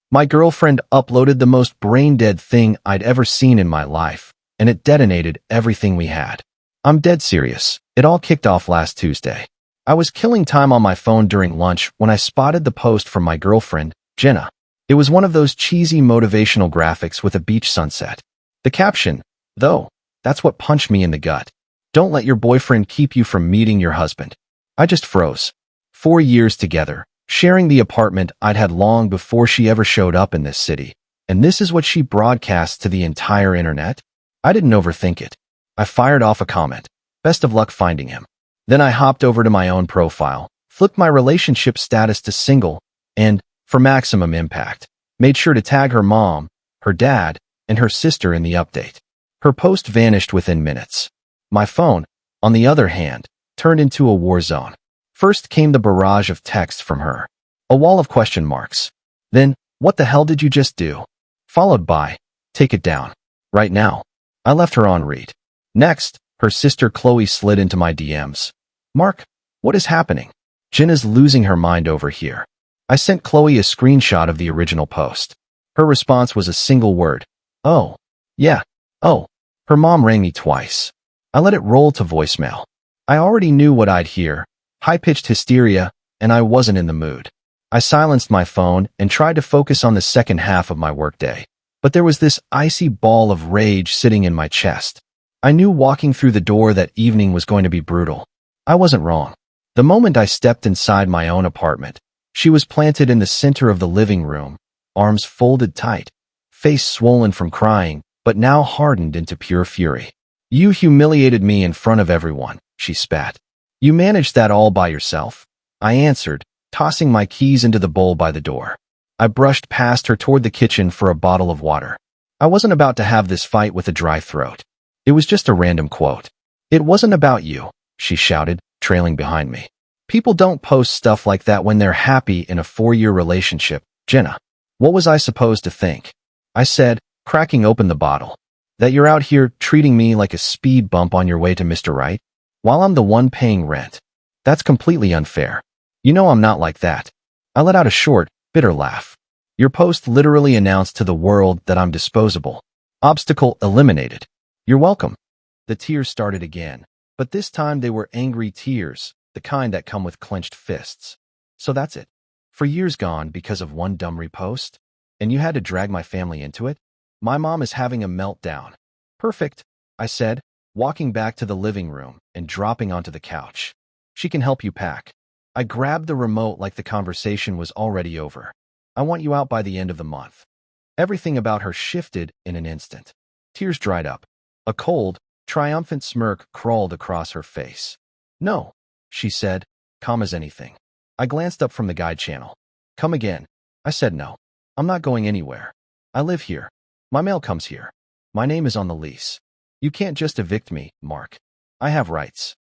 My girlfriend uploaded the most brain-dead thing I'd ever seen in my life, and it detonated everything we had. I'm dead serious. It all kicked off last Tuesday. I was killing time on my phone during lunch when I spotted the post from my girlfriend, Jenna. It was one of those cheesy motivational graphics with a beach sunset. The caption, though, that's what punched me in the gut. Don't let your boyfriend keep you from meeting your husband. I just froze. 4 years together, sharing the apartment I'd had long before she ever showed up in this city. And this is what she broadcasts to the entire internet? I didn't overthink it. I fired off a comment. Best of luck finding him. Then I hopped over to my own profile, flipped my relationship status to single, and, for maximum impact, made sure to tag her mom, her dad, and her sister in the update. Her post vanished within minutes. My phone, on the other hand, turned into a war zone. First came the barrage of texts from her. A wall of question marks. Then, what the hell did you just do? Followed by, take it down. Right now. I left her on read. Next, her sister Chloe slid into my DMs. Mark, what is happening? Jenna's losing her mind over here. I sent Chloe a screenshot of the original post. Her response was a single word. Oh. Yeah. Oh. Her mom rang me twice. I let it roll to voicemail. I already knew what I'd hear. High-pitched hysteria, and I wasn't in the mood. I silenced my phone and tried to focus on the second half of my workday. But there was this icy ball of rage sitting in my chest. I knew walking through the door that evening was going to be brutal. I wasn't wrong. The moment I stepped inside my own apartment, she was planted in the center of the living room, arms folded tight, face swollen from crying, but now hardened into pure fury. You humiliated me in front of everyone, she spat. You managed that all by yourself? I answered, tossing my keys into the bowl by the door. I brushed past her toward the kitchen for a bottle of water. I wasn't about to have this fight with a dry throat. It was just a random quote. It wasn't about you, she shouted, trailing behind me. People don't post stuff like that when they're happy in a 4-year relationship, Jenna. What was I supposed to think? I said, cracking open the bottle. That you're out here treating me like a speed bump on your way to Mr. Right? While I'm the one paying rent. That's completely unfair. You know I'm not like that. I let out a short, bitter laugh. Your post literally announced to the world that I'm disposable. Obstacle eliminated. You're welcome. The tears started again, but this time they were angry tears, the kind that come with clenched fists. So that's it. 4 years gone because of one dumb repost? And you had to drag my family into it? My mom is having a meltdown. Perfect, I said, walking back to the living room and dropping onto the couch. She can help you pack. I grabbed the remote like the conversation was already over. I want you out by the end of the month. Everything about her shifted in an instant. Tears dried up. A cold, triumphant smirk crawled across her face. No, she said, calm as anything. I glanced up from the guide channel. Come again. I said no. I'm not going anywhere. I live here. My mail comes here. My name is on the lease. You can't just evict me, Mark. I have rights.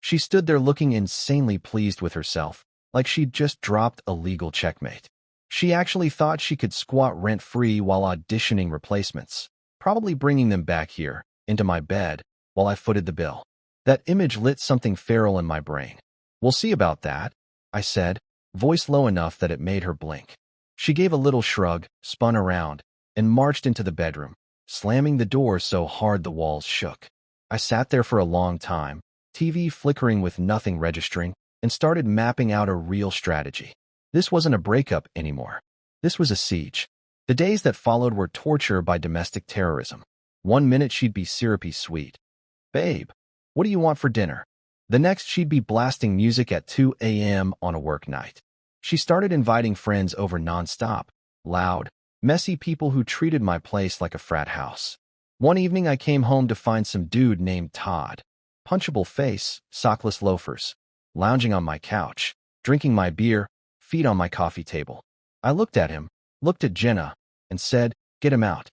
She stood there looking insanely pleased with herself, like she'd just dropped a legal checkmate. She actually thought she could squat rent-free while auditioning replacements, probably bringing them back here, into my bed, while I footed the bill. That image lit something feral in my brain. We'll see about that, I said, voice low enough that it made her blink. She gave a little shrug, spun around, and marched into the bedroom, slamming the door so hard the walls shook. I sat there for a long time, TV flickering with nothing registering, and started mapping out a real strategy. This wasn't a breakup anymore. This was a siege. The days that followed were torture by domestic terrorism. 1 minute she'd be syrupy sweet. Babe, what do you want for dinner? The next she'd be blasting music at 2 a.m. on a work night. She started inviting friends over nonstop, loud, messy people who treated my place like a frat house. One evening I came home to find some dude named Todd. Punchable face, sockless loafers, lounging on my couch, drinking my beer, feet on my coffee table. I looked at him, looked at Jenna, and said, get him out.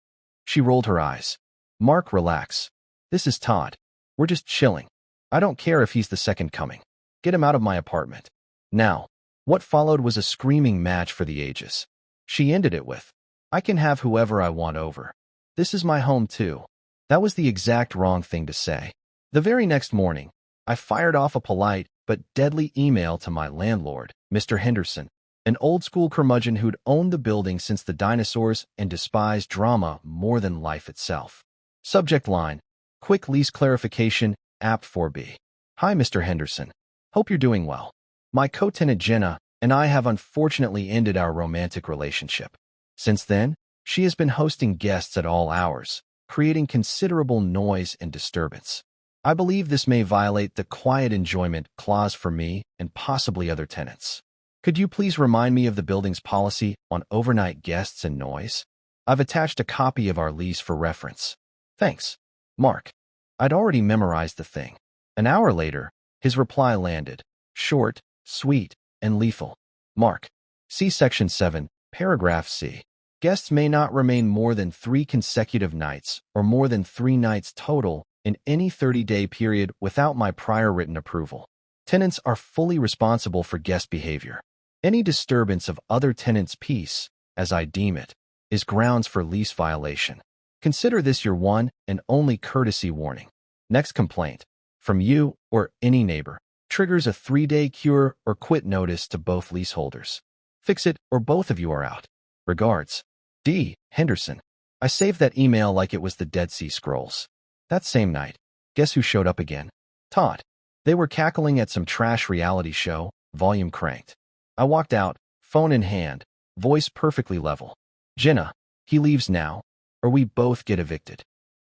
She rolled her eyes. Mark, relax. This is Todd. We're just chilling. I don't care if he's the second coming. Get him out of my apartment. Now, what followed was a screaming match for the ages. She ended it with, I can have whoever I want over. This is my home too. That was the exact wrong thing to say. The very next morning, I fired off a polite but deadly email to my landlord, Mr. Henderson, An old-school curmudgeon who'd owned the building since the dinosaurs and despised drama more than life itself. Subject line: quick lease clarification, app 4B. Hi, Mr. Henderson. Hope you're doing well. My co-tenant Jenna and I have unfortunately ended our romantic relationship. Since then, she has been hosting guests at all hours, creating considerable noise and disturbance. I believe this may violate the quiet enjoyment clause for me and possibly other tenants. Could you please remind me of the building's policy on overnight guests and noise? I've attached a copy of our lease for reference. Thanks, Mark. I'd already memorized the thing. An hour later, his reply landed. Short, sweet, and lethal. Mark. See Section 7, Paragraph C. Guests may not remain more than 3 consecutive nights or more than 3 nights total in any 30-day period without my prior written approval. Tenants are fully responsible for guest behavior. Any disturbance of other tenants' peace, as I deem it, is grounds for lease violation. Consider this your one and only courtesy warning. Next complaint, from you or any neighbor, triggers a 3-day cure or quit notice to both leaseholders. Fix it or both of you are out. Regards, D. Henderson. I saved that email like it was the Dead Sea Scrolls. That same night, guess who showed up again? Todd. They were cackling at some trash reality show, volume cranked. I walked out, phone in hand, voice perfectly level. Jenna, he leaves now, or we both get evicted.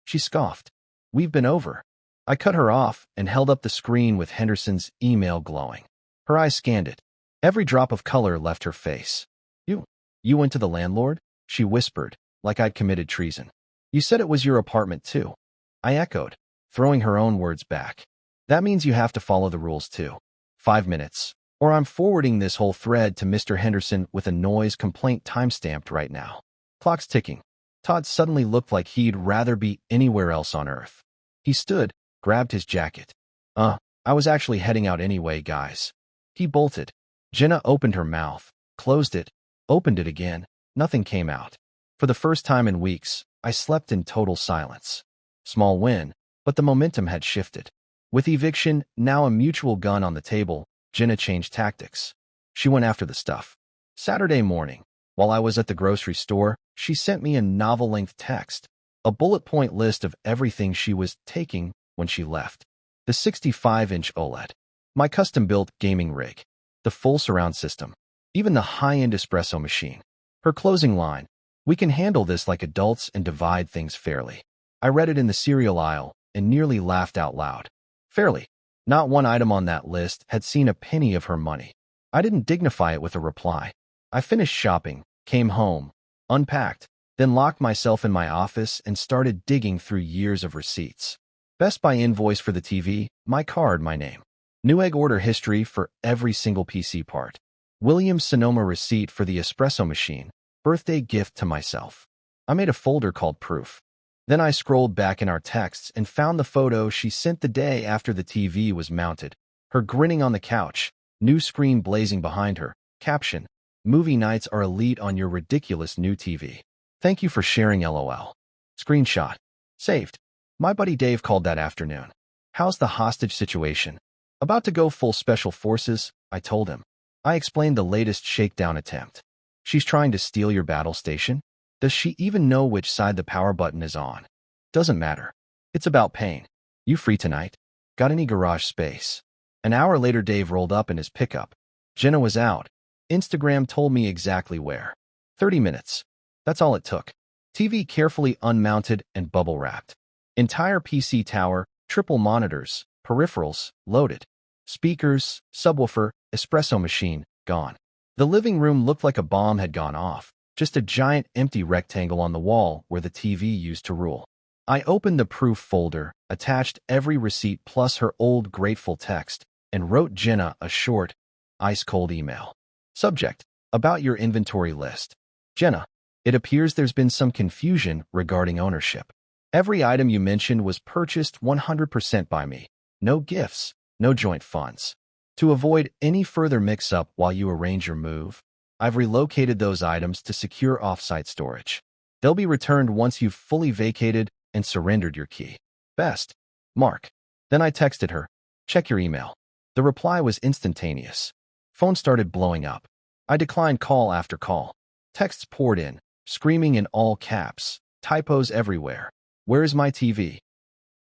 She scoffed. We've been over. I cut her off and held up the screen with Henderson's email glowing. Her eyes scanned it. Every drop of color left her face. You went to the landlord? She whispered, like I'd committed treason. You said it was your apartment too. I echoed, throwing her own words back. That means you have to follow the rules too. 5 minutes, or I'm forwarding this whole thread to Mr. Henderson with a noise complaint timestamped right now. Clock's ticking. Todd suddenly looked like he'd rather be anywhere else on earth. He stood, grabbed his jacket. I was actually heading out anyway, guys. He bolted. Jenna opened her mouth, closed it, opened it again. Nothing came out. For the first time in weeks, I slept in total silence. Small win, but the momentum had shifted. With eviction now a mutual gun on the table, Jenna changed tactics. She went after the stuff. Saturday morning, while I was at the grocery store, she sent me a novel-length text, a bullet point list of everything she was taking when she left. The 65-inch OLED, my custom-built gaming rig, the full surround system, even the high-end espresso machine. Her closing line, we can handle this like adults and divide things fairly. I read it in the cereal aisle and nearly laughed out loud. Fairly. Not one item on that list had seen a penny of her money. I didn't dignify it with a reply. I finished shopping, came home, unpacked, then locked myself in my office and started digging through years of receipts. Best Buy invoice for the TV, my card, my name. Newegg order history for every single PC part. Williams-Sonoma receipt for the espresso machine, birthday gift to myself. I made a folder called Proof. Then I scrolled back in our texts and found the photo she sent the day after the TV was mounted. Her grinning on the couch, new screen blazing behind her, caption, movie nights are elite on your ridiculous new TV. Thank you for sharing LOL. Screenshot. Saved. My buddy Dave called that afternoon. How's the hostage situation? About to go full special forces, I told him. I explained the latest shakedown attempt. She's trying to steal your battle station? Does she even know which side the power button is on? Doesn't matter. It's about pain. You free tonight? Got any garage space? An hour later, Dave rolled up in his pickup. Jenna was out. Instagram told me exactly where. 30 minutes. That's all it took. TV carefully unmounted and bubble-wrapped. Entire PC tower, triple monitors, peripherals, loaded. Speakers, subwoofer, espresso machine, gone. The living room looked like a bomb had gone off. Just a giant empty rectangle on the wall where the TV used to rule. I opened the proof folder, attached every receipt plus her old grateful text, and wrote Jenna a short, ice-cold email. Subject, about your inventory list. Jenna, it appears there's been some confusion regarding ownership. Every item you mentioned was purchased 100% by me. No gifts, no joint funds. To avoid any further mix-up while you arrange your move, I've relocated those items to secure off-site storage. They'll be returned once you've fully vacated and surrendered your key. Best, Mark. Then I texted her, check your email. The reply was instantaneous. Phone started blowing up. I declined call after call. Texts poured in, screaming in all caps, typos everywhere. Where's my TV?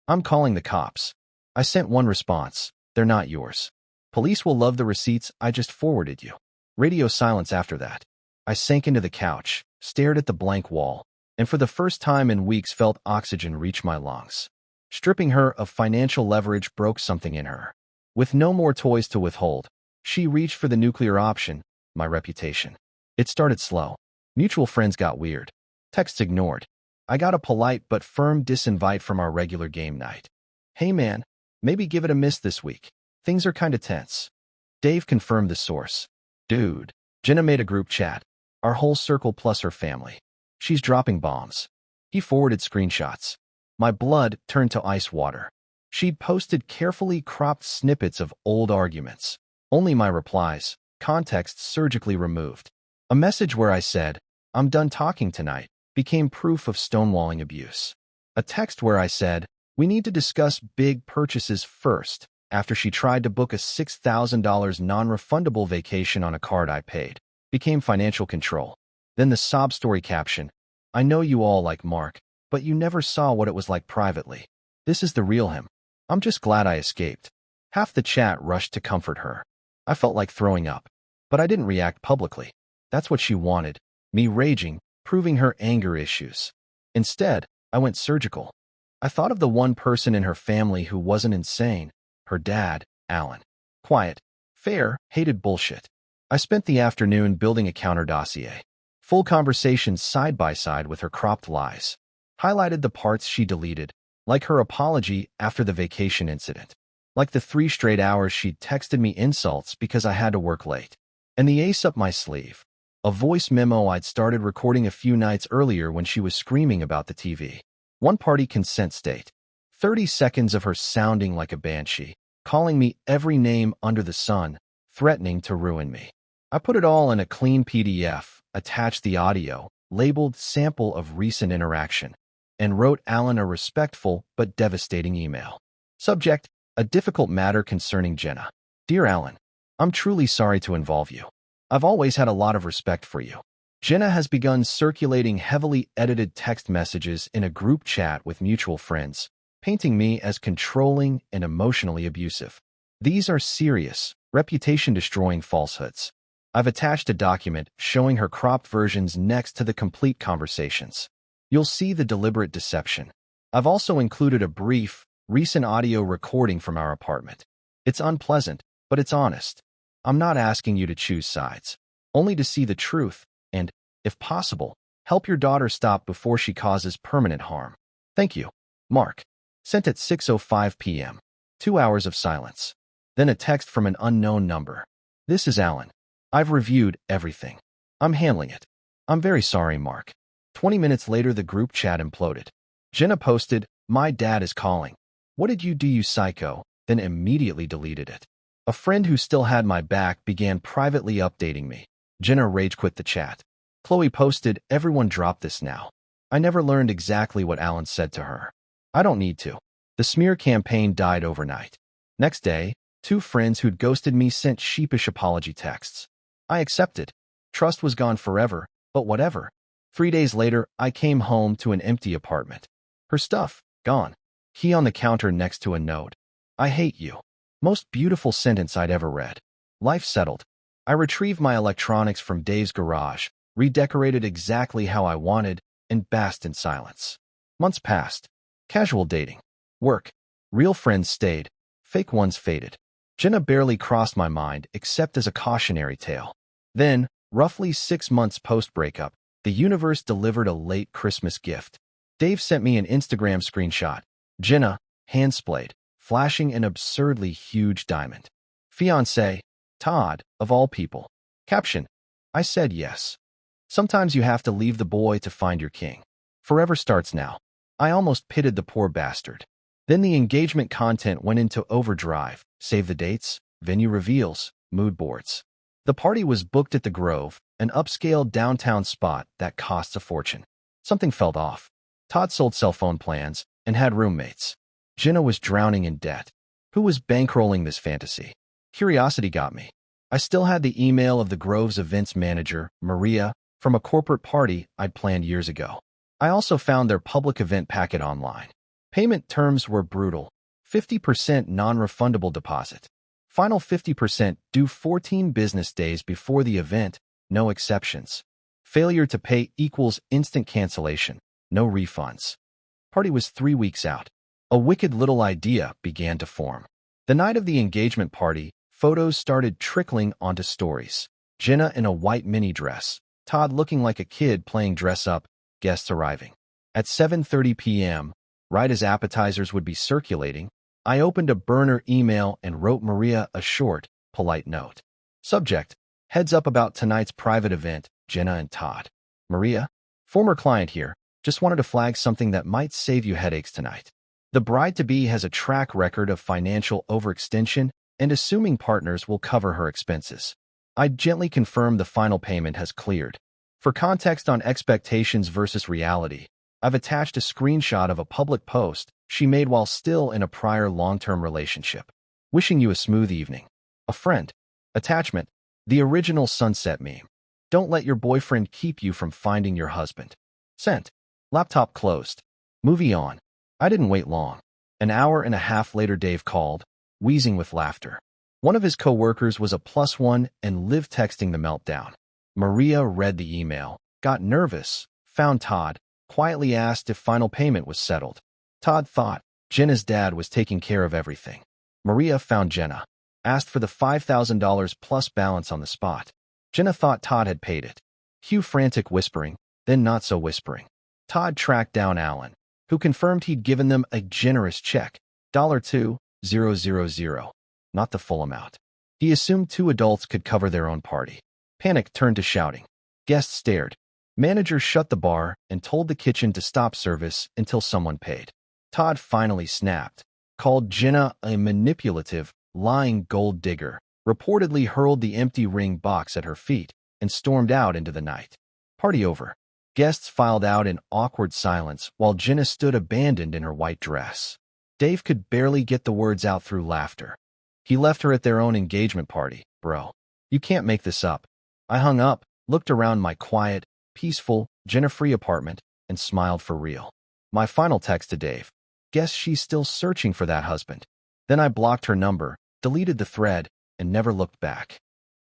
I'm calling the cops. I sent one response. They're not yours. Police will love the receipts I just forwarded you. Radio silence after that. I sank into the couch, stared at the blank wall, and for the first time in weeks felt oxygen reach my lungs. Stripping her of financial leverage broke something in her. With no more toys to withhold, she reached for the nuclear option, my reputation. It started slow. Mutual friends got weird. Texts ignored. I got a polite but firm disinvite from our regular game night. Hey man, maybe give it a miss this week. Things are kinda tense. Dave confirmed the source. Dude, Jenna made a group chat. Our whole circle plus her family. She's dropping bombs. He forwarded screenshots. My blood turned to ice water. She'd posted carefully cropped snippets of old arguments. Only my replies, context surgically removed. A message where I said, I'm done talking tonight, became proof of stonewalling abuse. A text where I said, we need to discuss big purchases first, after she tried to book a $6,000 non-refundable vacation on a card I paid, became financial control. Then the sob story caption, I know you all like Mark, but you never saw what it was like privately. This is the real him. I'm just glad I escaped. Half the chat rushed to comfort her. I felt like throwing up, but I didn't react publicly. That's what she wanted, me raging, proving her anger issues. Instead, I went surgical. I thought of the one person in her family who wasn't insane, her dad, Alan. Quiet, fair, hated bullshit. I spent the afternoon building a counter dossier. Full conversations side by side with her cropped lies. Highlighted the parts she deleted, like her apology after the vacation incident. Like the 3 straight hours she'd texted me insults because I had to work late. And the ace up my sleeve. A voice memo I'd started recording a few nights earlier when she was screaming about the TV. One-party consent state. 30 seconds of her sounding like a banshee, calling me every name under the sun, threatening to ruin me. I put it all in a clean PDF, attached the audio, labeled sample of recent interaction, and wrote Alan a respectful but devastating email. Subject, a difficult matter concerning Jenna. Dear Alan, I'm truly sorry to involve you. I've always had a lot of respect for you. Jenna has begun circulating heavily edited text messages in a group chat with mutual friends, painting me as controlling and emotionally abusive. These are serious, reputation-destroying falsehoods. I've attached a document showing her cropped versions next to the complete conversations. You'll see the deliberate deception. I've also included a brief, recent audio recording from our apartment. It's unpleasant, but it's honest. I'm not asking you to choose sides, only to see the truth and, if possible, help your daughter stop before she causes permanent harm. Thank you. Mark. Sent at 6:05 p.m. 2 hours of silence. Then a text from an unknown number. This is Alan. I've reviewed everything. I'm handling it. I'm very sorry, Mark. 20 minutes later, the group chat imploded. Jenna posted, my dad is calling. What did you do, you psycho? Then immediately deleted it. A friend who still had my back began privately updating me. Jenna rage quit the chat. Chloe posted, everyone drop this now. I never learned exactly what Alan said to her. I don't need to. The smear campaign died overnight. Next day, 2 friends who'd ghosted me sent sheepish apology texts. I accepted. Trust was gone forever, but whatever. 3 days later, I came home to an empty apartment. Her stuff, gone. Key on the counter next to a note. I hate you. Most beautiful sentence I'd ever read. Life settled. I retrieved my electronics from Dave's garage, redecorated exactly how I wanted, and basked in silence. Months passed. Casual dating. Work. Real friends stayed. Fake ones faded. Jenna barely crossed my mind except as a cautionary tale. Then, roughly 6 months post-breakup, the universe delivered a late Christmas gift. Dave sent me an Instagram screenshot. Jenna, hand splayed, flashing an absurdly huge diamond. Fiancé, Todd, of all people. Caption, I said yes. Sometimes you have to leave the boy to find your king. Forever starts now. I almost pitted the poor bastard. Then the engagement content went into overdrive. Save the dates, venue reveals, mood boards. The party was booked at the Grove, an upscale downtown spot that costs a fortune. Something felt off. Todd sold cell phone plans and had roommates. Jenna was drowning in debt. Who was bankrolling this fantasy? Curiosity got me. I still had the email of the Grove's events manager, Maria, from a corporate party I'd planned years ago. I also found their public event packet online. Payment terms were brutal. 50% non-refundable deposit. Final 50% due 14 business days before the event, no exceptions. Failure to pay equals instant cancellation, no refunds. Party was 3 weeks out. A wicked little idea began to form. The night of the engagement party, photos started trickling onto stories. Jenna in a white mini dress, Todd looking like a kid playing dress-up, guests arriving. At 7:30 p.m., right as appetizers would be circulating, I opened a burner email and wrote Maria a short, polite note. Subject: heads up about tonight's private event, Jenna and Todd. Maria, former client here, just wanted to flag something that might save you headaches tonight. The bride-to-be has a track record of financial overextension and assuming partners will cover her expenses. I gently confirm the final payment has cleared. For context on expectations versus reality, I've attached a screenshot of a public post she made while still in a prior long-term relationship. Wishing you a smooth evening. A friend. Attachment: the original sunset meme. Don't let your boyfriend keep you from finding your husband. Sent. Laptop closed. Movie on. I didn't wait long. An hour and a half later, Dave called, wheezing with laughter. One of his co-workers was a +1 and lived texting the meltdown. Maria read the email, got nervous, found Todd, quietly asked if final payment was settled. Todd thought Jenna's dad was taking care of everything. Maria found Jenna, asked for the $5,000 plus balance on the spot. Jenna thought Todd had paid it. Cue frantic whispering, then not so whispering. Todd tracked down Alan, who confirmed he'd given them a generous check, $2,000, not the full amount. He assumed 2 adults could cover their own party. Panic turned to shouting. Guests stared. Manager shut the bar and told the kitchen to stop service until someone paid. Todd finally snapped, called Jenna a manipulative, lying gold digger, reportedly hurled the empty ring box at her feet, and stormed out into the night. Party over. Guests filed out in awkward silence while Jenna stood abandoned in her white dress. Dave could barely get the words out through laughter. He left her at their own engagement party, bro. You can't make this up. I hung up, looked around my quiet, peaceful, Jenna-free apartment, and smiled for real. My final text to Dave. Guess she's still searching for that husband. Then I blocked her number, deleted the thread, and never looked back.